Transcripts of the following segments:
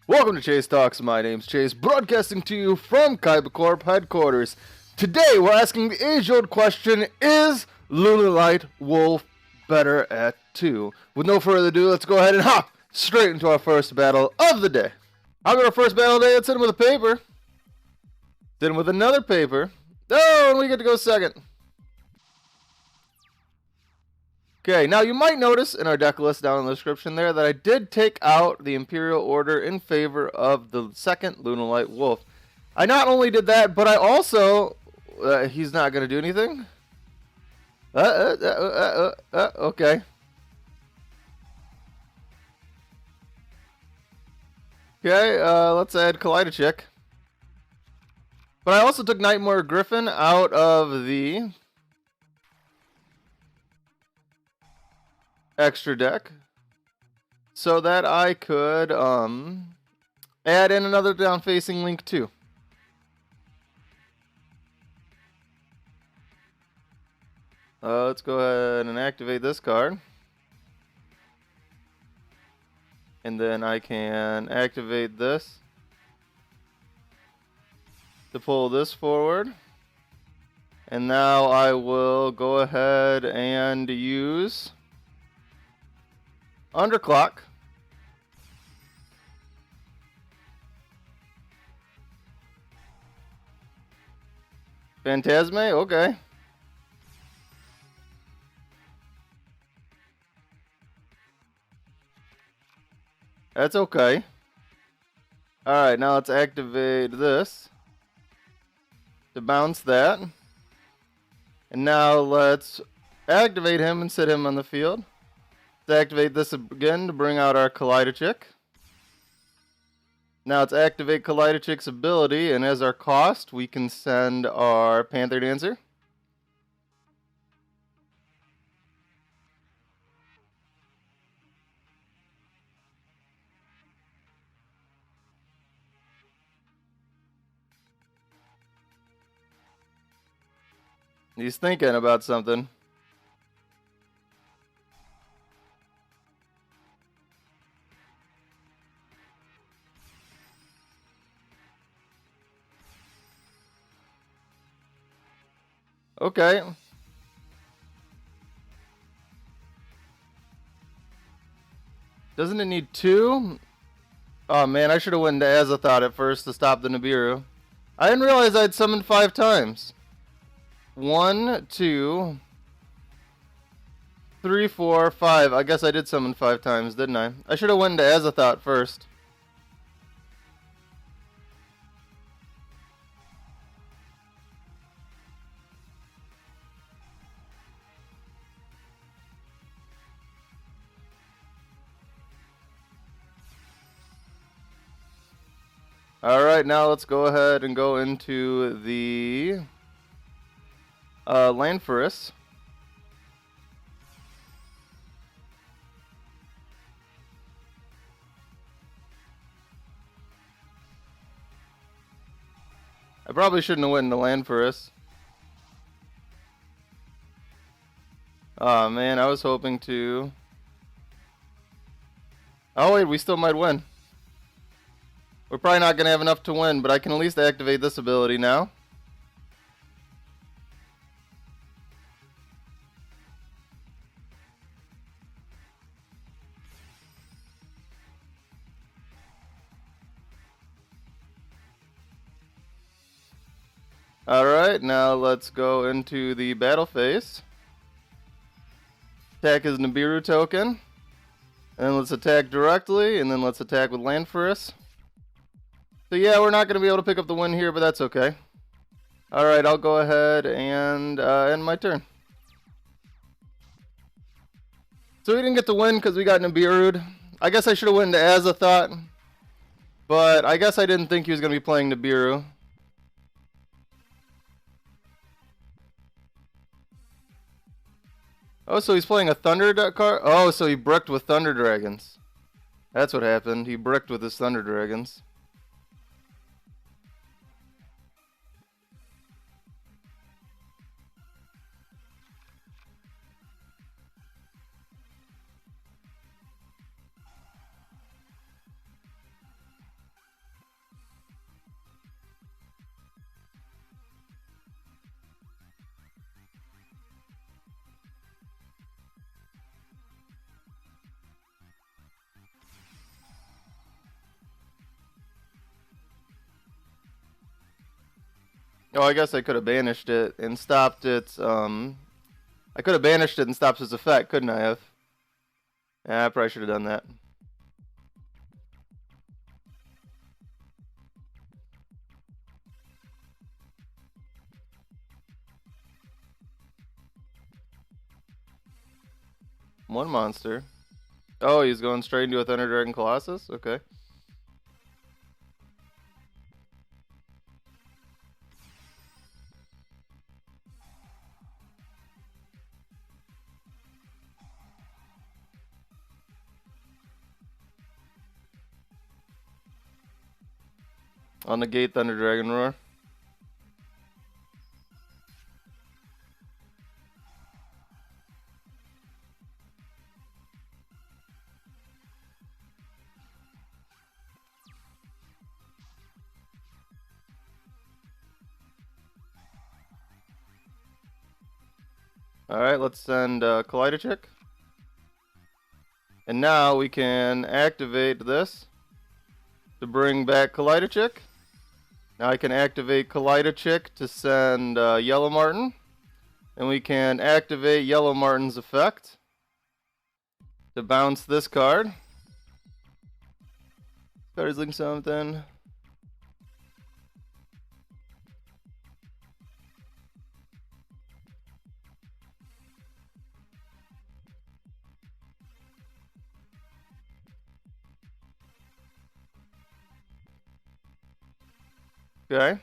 Welcome to Chase Talks. My name's Chase, broadcasting to you from Kaiba Corp headquarters. Today, we're asking the age-old question, is Lunalight Wolf better at 2? With no further ado, let's go ahead and hop straight into our first battle of the day. I'll go our first battle today. Let's hit him with a paper. Hit him with another paper. Oh, and we get to go second. Okay, now you might notice in our deck list down in the description there that I did take out the Imperial Order in favor of the second Lunalight Wolf. I not only did that, but I also... he's not going to do anything? Okay. Okay, let's add Kaleido. But I also took Nightmare Griffin out of the extra deck so that I could add in another down facing link too. Let's go ahead and activate this card. And then I can activate this to pull this forward. And now I will go ahead and use Underclock. Phantasme? Okay. That's okay. Alright, now let's activate this to bounce that. And now let's activate him and sit him on the field. Let's activate this again to bring out our Kaleido. Now let's activate Kaleido's ability, and as our cost, we can send our Panther Dancer. He's thinking about something. Okay. Doesn't it need 2? Oh man, I should have went to Azathot at first to stop the Nibiru. I didn't realize I'd summoned 5 times. 1, 2, 3, 4, 5. I guess I did summon 5 times, didn't I? I should have went to Azathot first. Alright, now let's go ahead and go into the Landforest. I probably shouldn't have went into Landforest. Oh man, I was hoping to... Oh wait, we still might win. We're probably not going to have enough to win, but I can at least activate this ability now. Alright, now let's go into the battle phase. Attack his Nibiru token. And let's attack directly, and then let's attack with Landforest. So yeah, we're not going to be able to pick up the win here, but that's okay. Alright, I'll go ahead and end my turn. So we didn't get the win because we got Nibiru'd. I guess I should have went to Azathot. But I guess I didn't think he was going to be playing Nibiru. Oh, so he's playing a Thunder card? Oh, so he bricked with Thunder Dragons. That's what happened. He bricked with his Thunder Dragons. Oh, I guess I could have banished it and stopped its, I could have banished it and stopped its effect, couldn't I have? Yeah, I probably should have done that. One monster. Oh, he's going straight into a Thunder Dragon Colossus? Okay. I'll negate Thunder Dragon Roar. Alright, let's send Kaleido. And now we can activate this to bring back Kaleido. Now I can activate Kaleido to send Yellow Marten. And we can activate Yellow Marten's effect to bounce this card. This card is like something. Okay.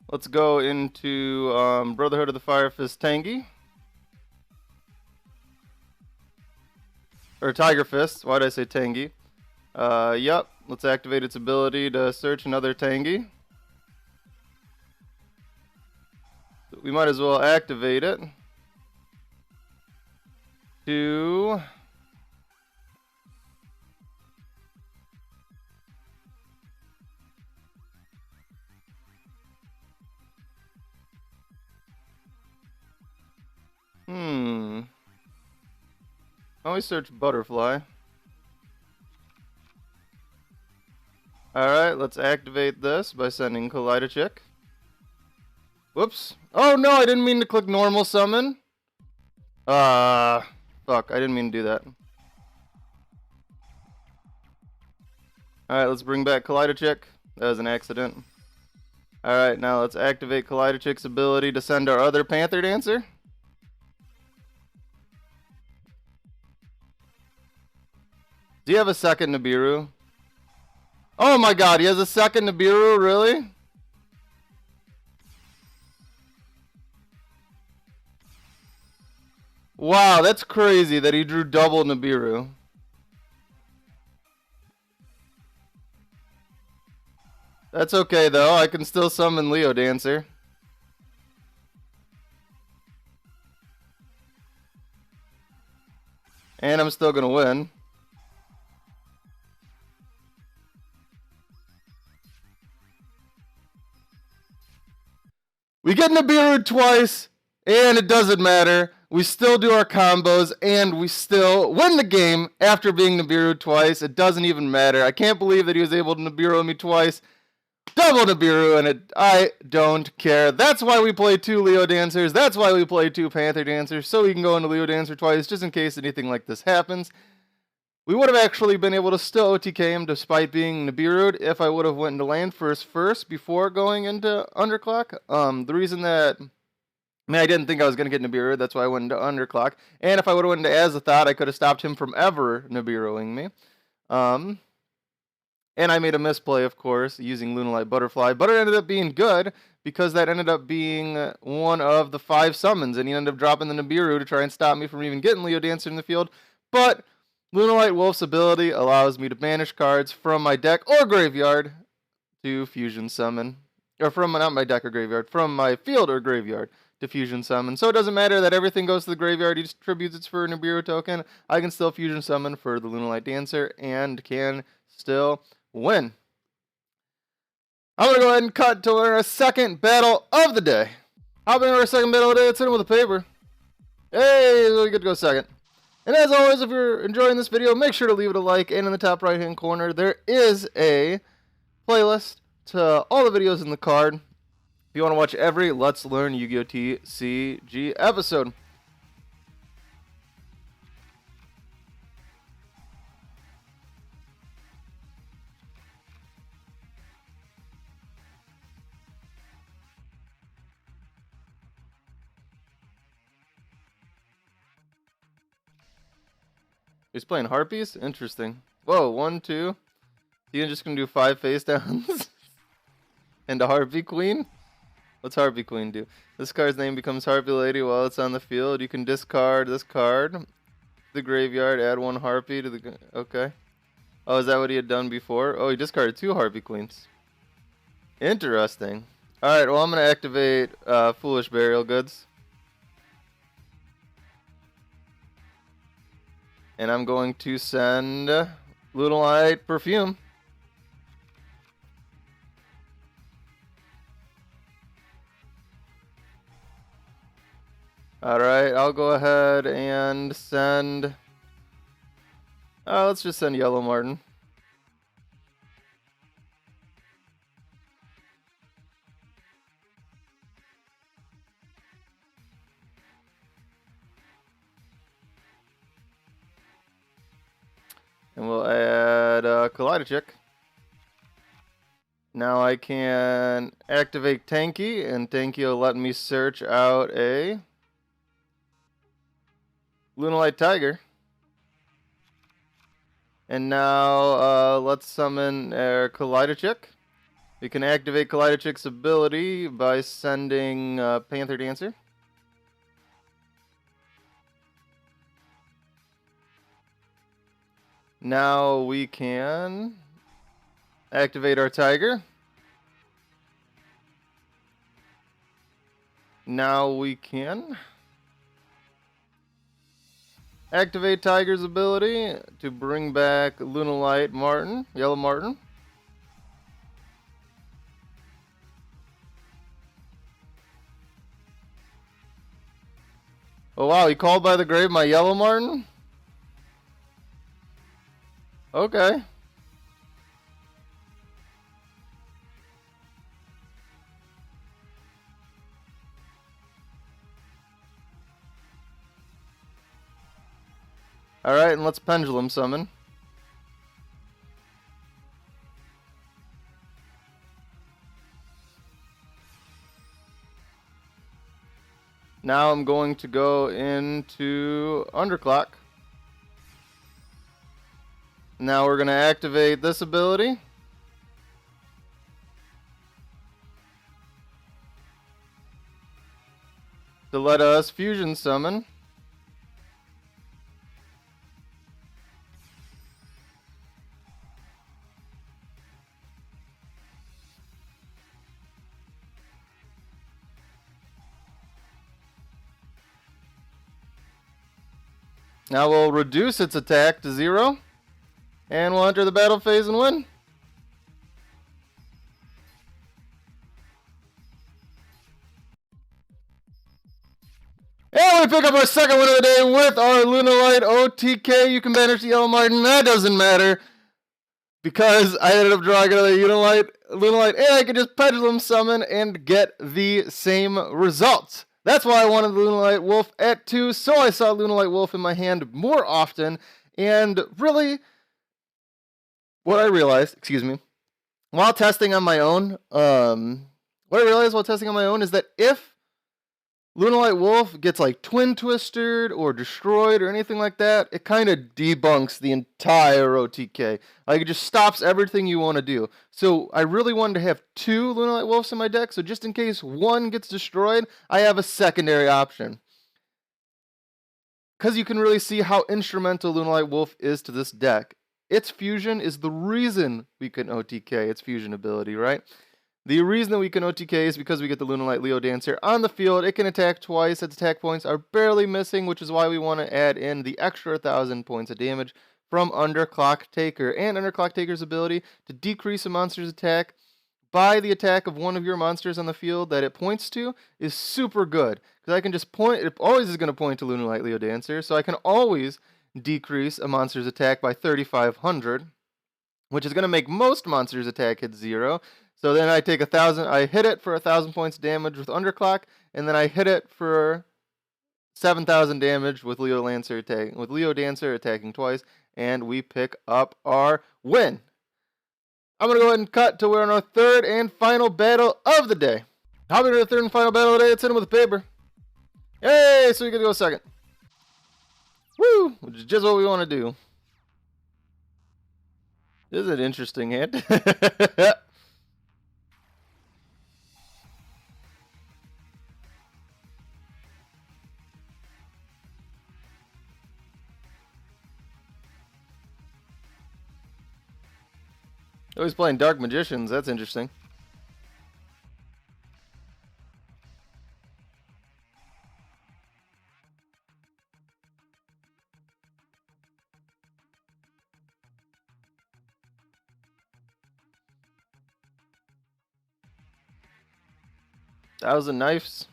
Let's go into Brotherhood of the Fire Fist Tenki. Or Tiger Fist. Why did I say Tenki? Yep. Let's activate its ability to search another Tenki. We might as well activate it to always search Butterfly. Alright, let's activate this by sending Kaleido. Whoops. Oh no, I didn't mean to click normal summon. Fuck, I didn't mean to do that. Alright, let's bring back Kaleido. That was an accident. Alright, now let's activate Kaleido's ability to send our other Panther Dancer. Do you have a second Nibiru? Oh my god, he has a second Nibiru, really? Wow, that's crazy that he drew double Nibiru. That's okay though, I can still summon Leo Dancer. And I'm still gonna win. We get Nibiru twice, and it doesn't matter. We still do our combos, and we still win the game after being Nibiru twice. It doesn't even matter. I can't believe that he was able to Nibiru me twice. Double Nibiru, and I don't care. That's why we play 2 Leo Dancers. That's why we play 2 Panther Dancers, so we can go into Leo Dancer twice, just in case anything like this happens. We would have actually been able to still OTK him despite being Nibiru'd if I would have went into land first before going into Underclock. The reason that, I didn't think I was going to get Nibiru, that's why I went into Underclock. And if I would have went into Azathot, I could have stopped him from ever Nibiruing me. And I made a misplay, of course, using Lunalight Butterfly, but it ended up being good because that ended up being one of the 5 summons, and he ended up dropping the Nibiru to try and stop me from even getting Leo Dancer in the field. But Lunalight Wolf's ability allows me to banish cards from my deck or graveyard to fusion summon. Or from, not my deck or graveyard, from my field or graveyard to fusion summon. So it doesn't matter that everything goes to the graveyard, he distributes it for a Nibiru token. I can still fusion summon for the Lunalight Dancer and can still win. I'm going to go ahead and cut to our second battle of the day. Hopping into our second battle of the day, let's hit him with a paper. Hey, we get to go second. And as always, if you're enjoying this video, make sure to leave it a like. And in the top right hand corner, there is a playlist to all the videos in the card if you want to watch every Let's Learn Yu-Gi-Oh! TCG episode. He's playing Harpies? Interesting. Whoa, 1, 2. You're just gonna do 5 face downs? And a Harpy Queen? What's Harpy Queen do? This card's name becomes Harpy Lady while it's on the field. You can discard this card. The graveyard, add 1 Harpy to the... Okay. Oh, is that what he had done before? Oh, he discarded 2 Harpy Queens. Interesting. Alright, well, I'm gonna activate Foolish Burial Goods. And I'm going to send Lunalight Perfume. Alright, I'll go ahead and send... let's just send Yellow Marten. And we'll add Kaleido. Now I can activate Tenki, and Tenki will let me search out a Lunalight Tiger. And now let's summon our Kaleido. We can activate Kaleido's ability by sending Panther Dancer. Now we can activate our Tiger. Now we can activate Tiger's ability to bring back Lunalight Marten, Yellow Marten. Oh wow, he called by the grave my Yellow Marten? Okay. Alright, and let's Pendulum Summon. Now I'm going to go into Underclock. Now we're going to activate this ability. To let us Fusion Summon. Now we'll reduce its attack to 0. And we'll enter the battle phase and win. And we pick up our second win of the day with our Lunalight OTK. You can banish the Yellow Marten. That doesn't matter, because I ended up drawing another Lunalight, and I can just Pendulum Summon and get the same results. That's why I wanted the Lunalight Wolf at 2, so I saw Lunalight Wolf in my hand more often, and really... what I realized, while testing on my own, is that if Lunalight Wolf gets like Twin Twisted or destroyed or anything like that, it kind of debunks the entire OTK. Like, it just stops everything you want to do. So I really wanted to have 2 Lunalight Wolves in my deck, so just in case one gets destroyed, I have a secondary option. Because you can really see how instrumental Lunalight Wolf is to this deck. Its fusion is the reason we can OTK its fusion ability, right? The reason that we can OTK is because we get the Lunalight Leo Dancer on the field. It can attack twice. Its attack points are barely missing, which is why we want to add in the extra 1,000 points of damage from Underclock Taker. And Underclock Taker's ability to decrease a monster's attack by the attack of one of your monsters on the field that it points to is super good. Because I can just point, it always is going to point to Lunalight Leo Dancer, so I can always decrease a monster's attack by 3,500, which is going to make most monsters' attack hit 0. So then I take 1,000. I hit it for 1,000 points damage with Underclock, and then I hit it for 7,000 damage with Leo Dancer attacking twice, and we pick up our win. I'm gonna go ahead and cut to we're on our third and final battle of the day. How about the third and final battle of the day? Let's hit him with a paper. Hey, so we get to go second. Woo! Which is just what we want to do. This is an interesting hand. Oh, he's playing Dark Magicians. That's interesting. Thousand Knives.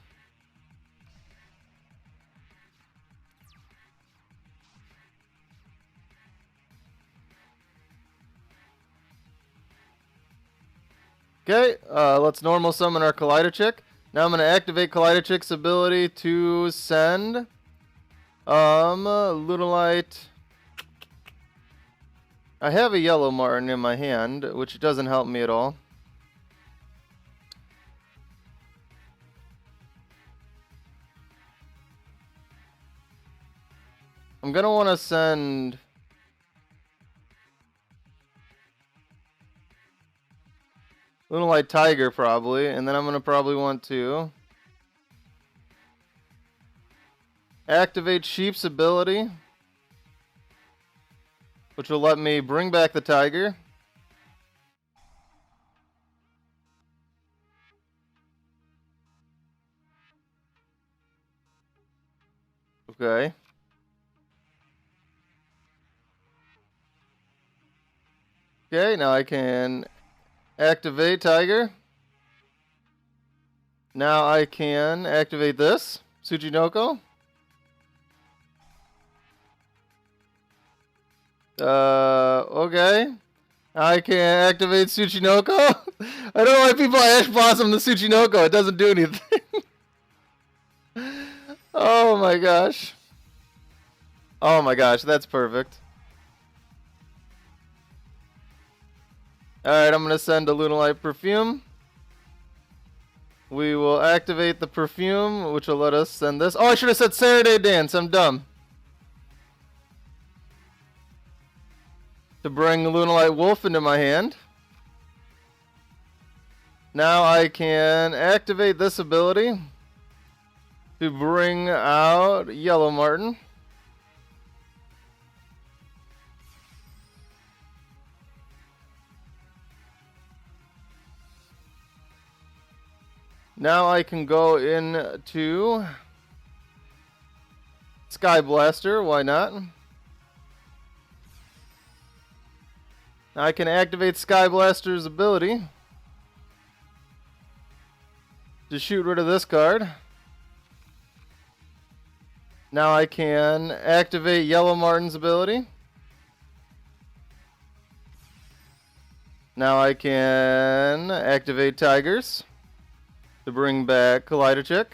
Okay, let's normal summon our Kaleido. Now I'm going to activate Kaleido's ability to send Lunalight. I have a yellow Marten in my hand, which doesn't help me at all. I'm going to want to send Lunalight Tiger probably, and then I'm going to probably want to activate Sheep's ability, which will let me bring back the Tiger. Okay. Okay, now I can activate Tiger. Now I can activate this, Tsuchinoko. Okay. I can activate Tsuchinoko. I don't know why people Ash Blossom the Tsuchinoko. It doesn't do anything. Oh my gosh. Oh my gosh, that's perfect. Alright, I'm going to send a Lunalight Perfume. We will activate the Perfume, which will let us send this. Oh, I should have said Serenade Dance. I'm dumb. To bring Lunalight Wolf into my hand. Now I can activate this ability to bring out Yellow Marten. Now I can go into Sky Blaster, why not? Now I can activate Sky Blaster's ability to shoot rid of this card. Now I can activate Yellow Marten's ability. Now I can activate Tigers to bring back Kaleido.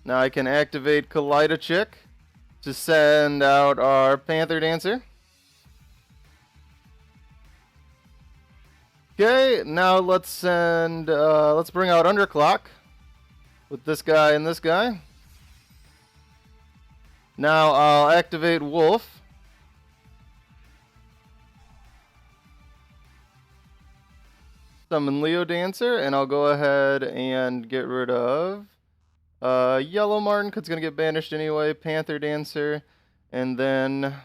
Now I can activate Kaleido to send out our Panther Dancer. Okay, now let's send let's bring out Underclock with this guy and this guy. Now I'll activate Wolf. Summon Leo Dancer, and I'll go ahead and get rid of Yellow Marten, because it's going to get banished anyway. Panther Dancer, and then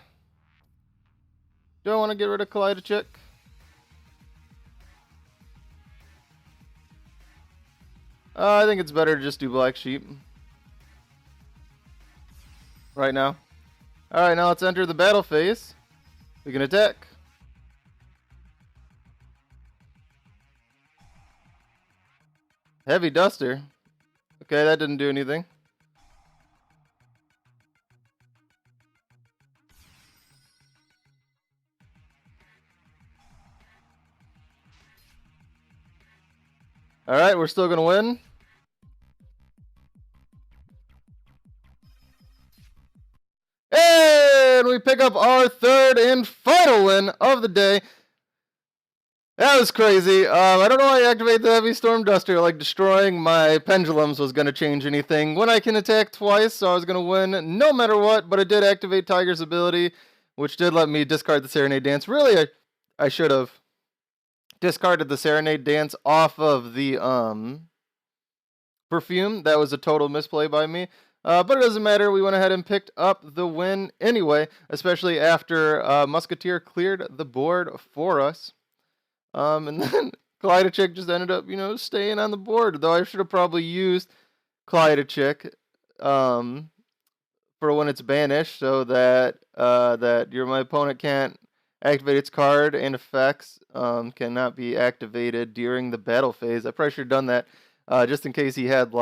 do I want to get rid of Kaleido? I think it's better to just do Black Sheep right now. Alright, now let's enter the battle phase. We can attack. Heavy Duster. Okay, that didn't do anything. Alright, we're still going to win. And we pick up our third and final win of the day. That was crazy. I don't know why I activated the Heavy Storm Duster. Like, destroying my pendulums was going to change anything. When I can attack twice, so I was going to win no matter what. But it did activate Tiger's ability, which did let me discard the Serenade Dance. Really, I should have discarded the Serenade Dance off of the Perfume. That was a total misplay by me. But it doesn't matter. We went ahead and picked up the win anyway, especially after Musketeer cleared the board for us. And then Kaleido just ended up, staying on the board. Though I should have probably used Kaleido for when it's banished, so that my opponent can't activate its card, and effects cannot be activated during the battle phase. I probably should have done that just in case he had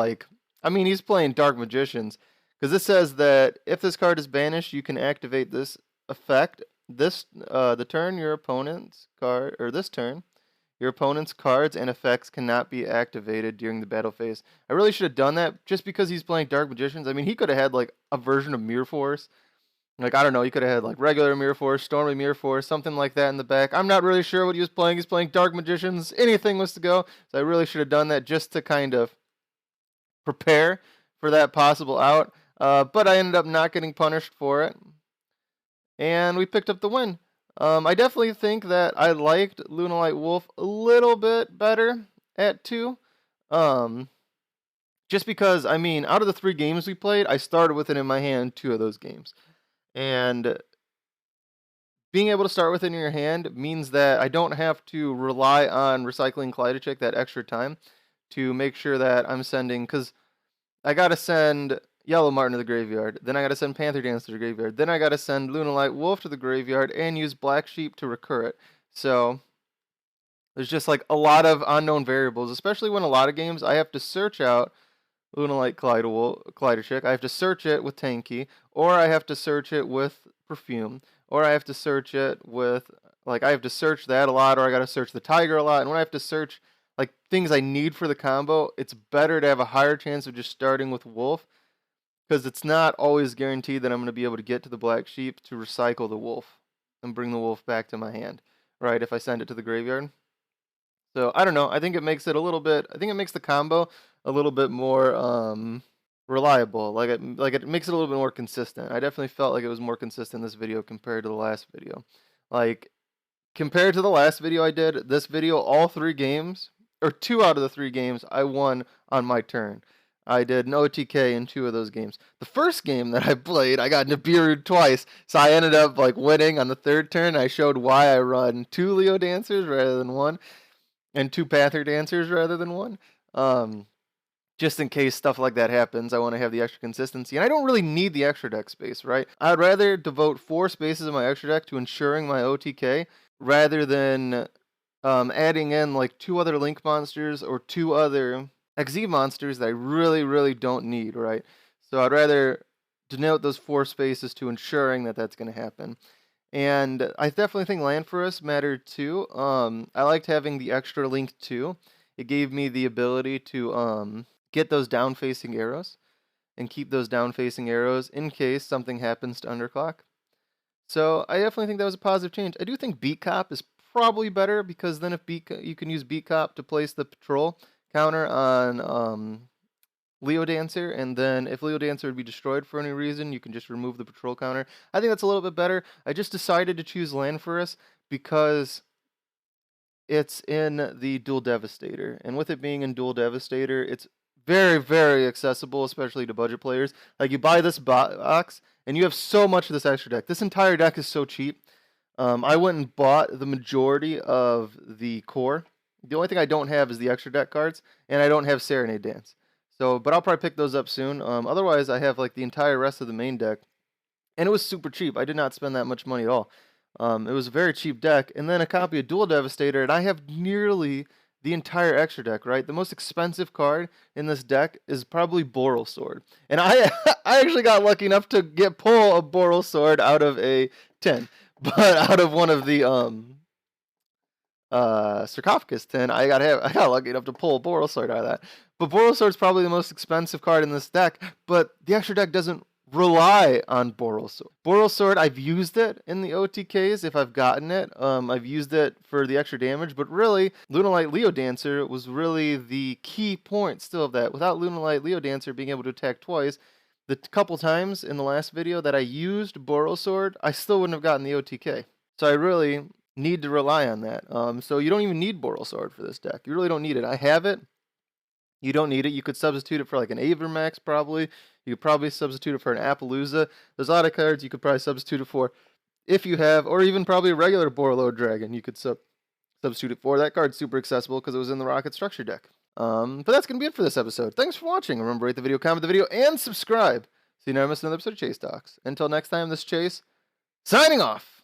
he's playing Dark Magicians, because this says that if this card is banished, you can activate this effect. The turn your opponent's card, or this turn, your opponent's cards and effects cannot be activated during the battle phase. I really should have done that just because he's playing Dark Magicians. I mean, he could have had a version of Mirror Force. I don't know, he could have had regular Mirror Force, Stormy Mirror Force, something like that in the back. I'm not really sure what he was playing. He's playing Dark Magicians. Anything was to go. So I really should have done that just to kind of prepare for that possible out. But I ended up not getting punished for it. And we picked up the win. I definitely think that I liked Lunalight Wolf a little bit better at 2. Just because, out of the 3 games we played, I started with it in my hand 2 of those games. And being able to start with it in your hand means that I don't have to rely on recycling Kaleido that extra time to make sure that I'm sending, because I got to send Yellow Marten to the graveyard, then I got to send Panther Dance to the graveyard, then I got to send Lunalight Wolf to the graveyard and use Black Sheep to recur it. So there's just a lot of unknown variables, especially when a lot of games I have to search out Lunalight Kaleido. I have to search it with Tenki, or I have to search it with Perfume, or I have to search it with, I have to search that a lot, or I got to search the Tiger a lot. And when I have to search things I need for the combo, it's better to have a higher chance of just starting with Wolf, because it's not always guaranteed that I'm going to be able to get to the Black Sheep to recycle the Wolf and bring the Wolf back to my hand, right, if I send it to the graveyard. So, I don't know. I think it makes it it makes the combo a little bit more reliable. It makes it a little bit more consistent. I definitely felt like it was more consistent in this video compared to the last video. Compared to the last video I did, this video, all 3 games, or 2 out of the 3 games, I won on my turn. I did an OTK in 2 of those games. The first game that I played, I got Nibiru twice, so I ended up winning on the 3rd turn. I showed why I run 2 Leo Dancers rather than 1, and 2 Panther Dancers rather than 1. Just in case stuff like that happens, I want to have the extra consistency. And I don't really need the extra deck space, right? I'd rather devote 4 spaces of my extra deck to ensuring my OTK rather than adding in 2 other Link monsters or 2 other XZ monsters that I really, really don't need, right? So I'd rather denote those 4 spaces to ensuring that that's going to happen. And I definitely think land for us mattered too. I liked having the extra Link too. It gave me the ability to get those down-facing arrows and keep those down-facing arrows in case something happens to underclock. So I definitely think that was a positive change. I do think Beat Cop is probably better, because then if you can use Beat Cop to place the patrol counter on Leo Dancer, and then if Leo Dancer would be destroyed for any reason, you can just remove the patrol counter. I think that's a little bit better. I just decided to choose land for us because it's in the Dual Devastator, and with it being in Dual Devastator, it's very, very accessible, especially to budget players. You buy this box, and you have so much of this extra deck. This entire deck is so cheap. I went and bought the majority of the core. The only thing I don't have is the extra deck cards, and I don't have Serenade Dance. But I'll probably pick those up soon. Otherwise, I have the entire rest of the main deck, and it was super cheap. I did not spend that much money at all. It was a very cheap deck, and then a copy of Dual Devastator, and I have nearly the entire extra deck, right? The most expensive card in this deck is probably Boral Sword. And I actually got lucky enough to pull a Boral Sword out of a tin. But out of one of the Sarcophagus tin, I got lucky enough to pull Borosword out of that. But Borosword's probably the most expensive card in this deck, but the extra deck doesn't rely on Borosword. Borosword, I've used it in the OTKs if I've gotten it. I've used it for the extra damage, but really, Lunalight Leo Dancer was really the key point still of that. Without Lunalight Leo Dancer being able to attack twice, the couple times in the last video that I used Borosword, I still wouldn't have gotten the OTK. So I really need to rely on that. So you don't even need Borosword for this deck. You really don't need it. I have it. You don't need it. You could substitute it for like an Avermax probably. You could probably substitute it for an Appaloosa. There's a lot of cards you could probably substitute it for if you have, or even probably a regular Borreload Dragon you could substitute it for. That card's super accessible because it was in the Rocket Structure deck. But that's going to be it for this episode. Thanks for watching. Remember, rate the video, comment the video, and subscribe so you never miss another episode of Chase Talks. Until next time, this is Chase, signing off.